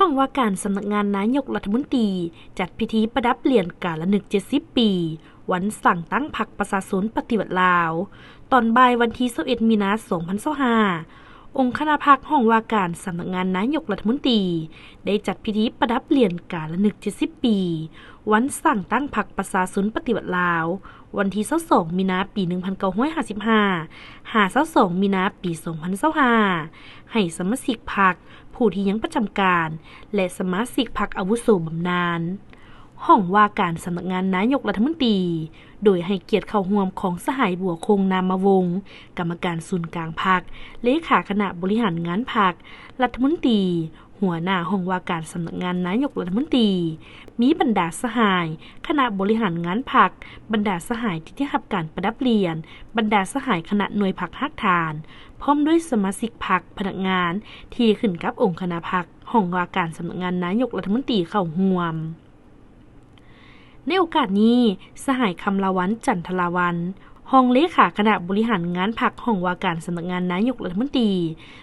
ห้องว่าการสำนักงานนายกรัฐมนตรีจัดพิธีประดับเหรียญการละนึก70 ปีวันสั่งตั้งพรรคประชาชนปฏิวัติลาวตอนบ่ายวันที่21 มีนาคม 2025องค์คณะพรรคห้องว่าการสำนักงานนายกรัฐมนตรีได้จัดพิธีประดับเหรียญการละนึก70 ปีวันสั่งตั้งพรรคประชาชนปฏิวัติลาววันที่22 มีนาปี 1955 22 มีนาปี 2025ให้สมาชิกพรรคผู้ที่ยังประจำการและสมาชิกพรรคอาวุโสบำนาญห้องว่าการสำนักงานนายกรัฐมนตรีโดยให้เกียรติเข้าร่วมของสหายบัวคงนามวงศ์กรรมการศูนย์กลางพรรคเลขาคณะบริหารงานพรรครัฐมนตรีหัวหน้าห้องว่าการสำนักงานนายกรัฐมนตรีมีบรรดาสหายคณะบริหารงานพรรคบรรดาสหายที่ได้รับการประดับเหรียญบรรดาสหายคณะหน่วยพรรคฮักฐานพร้อมด้วยสมาชิกพรรคพนักงานที่ขึ้นกับองค์คณะพรรคห้องว่าการสำนักงานนายกรัฐมนตรีเข้าร่วมในโอกาสนี้สหายคำลาวันจันทราวันห้องเลขาคณะบริหารงานพรรคห้องว่าการสำนักงานนายกรัฐมนตรี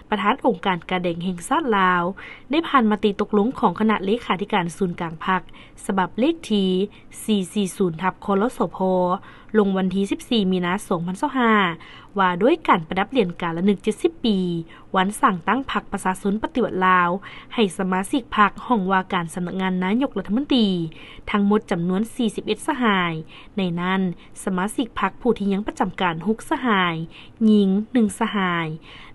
ประธานองค์การการแดงแห่งชาติลาวได้ผ่านมติตกลงของคณะเลขาธิการศูนย์กลางพรรคฉบับเลขที่440/คลสพลงวันที่14 มีนาคม 2025ว่าด้วยการประดับเหรียญการละนึก70 ปีวันสั่งตั้งพรรคประชาชนปฏิวัติลาวให้สมาชิกพรรคห้องว่าการสำนักงานนายกรัฐมนตรีทั้งหมดจำนวน41สหายในนั้นสมาชิกพรรคผู้ที่ยังประจำการ6สหายหญิง1สหาย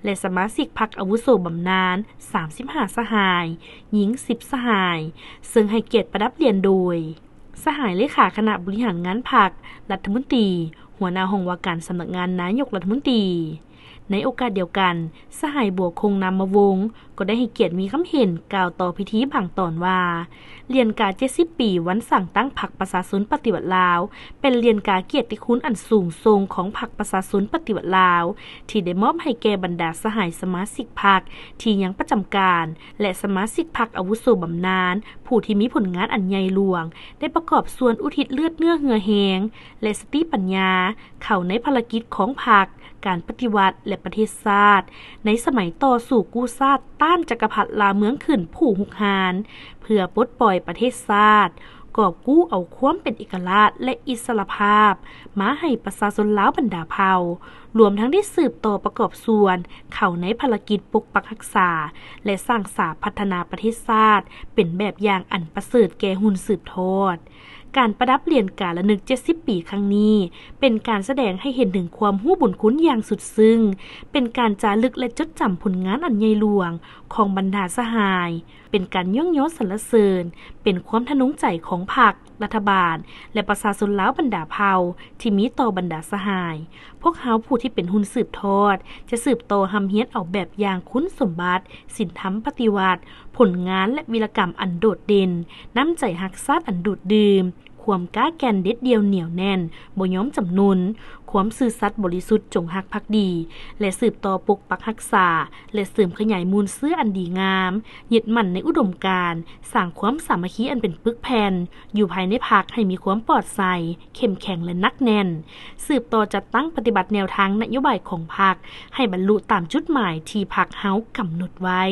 และสมาชิกพรรคอาวุโสบำนาญ35สหายหญิง10สหายซึ่งให้เกียรติประดับเหรียญโดยสหายเลขาคณะบริหารงานพรรครัฐมนตรีหัวหน้าห้องว่าการสำนักงานนายกรัฐมนตรีในโอกาสเดียวกันสหายบัวคงนามวงศ์ก็ได้ให้เกียรติมีคำเห็นกล่าวต่อพิธีบางตอนว่าเหรียญกา70 ปีวันสั่งตั้งพรรคประชาชนปฏิวัติลาวเป็นเหรียญกาเกียรติคุณอันสูงส่งของพรรคประชาชนปฏิวัติลาวที่ได้มอบให้แก่บรรดาสหายสมาชิกพรรคที่ยังประจำการและสมาชิกพรรคอาวุโสบำนาญผู้ที่มีผลงานอันใหญ่หลวงได้ประกอบส่วนอุทิศเลือดเนื้อเหือแหงและสติปัญญาเข้าในภารกิจของพรรคการปฏิวัติและประเทศชาติในสมัยต่อสู่กู้ชาติต้านจักรพรรดิลาเมืองขึ้นผู้หุกหานเพื่อปลดปล่อยประเทศชาติกอบกู้เอาความเป็นเอกราชและอิสรภาพมาให้ประชาชนลาวบรรดาเผ่ารวมทั้งได้สืบต่อประกอบส่วนเข้าในภารกิจปกปักรักษาและสร้างสาพัฒนาประเทศชาติเป็นแบบอย่างอันประเสริฐแก่หุ่นสืบทอดการประดับเหรียญการละนึก70 ปีครั้งนี้เป็นการแสดงให้เห็นถึงความรู้บุญคุณอย่างสุดซึ้งเป็นการจารึกและจดจำผลงานอันใหญ่หลวงของบรรดาสหายเป็นการย่องยอสรรเสริญเป็นความทะนุใจของพรรครัฐบาลและประชาชนลาวบรรดาเผ่าที่มีต่อบรรดาสหายพวกเขาผู้ที่เป็นหุ่นสืบทอดจะสืบต่อหำเฮียนเอาแบบอย่างคุณสมบัติศีลธรรมปฏิวัติผลงานและวีรกรรมอันโดดเด่นน้ำใจรักชาติอันดูดดื่มความกล้าแก่นเด็ดเดียวเหนียวแน่นบ่ยอมจำนนความซื่อสัตย์บริสุทธิ์จงรักภักดีและสืบต่อปกปักรักษาและเสริมขยายมูลเสื้ออันดีงามยึดมั่นในอุดมการณ์สร้างความสามัคคีอันเป็นปึกแผ่นอยู่ภายในพรรคให้มีความปลอดภัยเข้มแข็งและนักแน่นสืบต่อจัดตั้งปฏิบัติแนวทางนโยบายของพรรคให้บรรลุตามจุดหมายที่พรรคเฮากำหนดไว้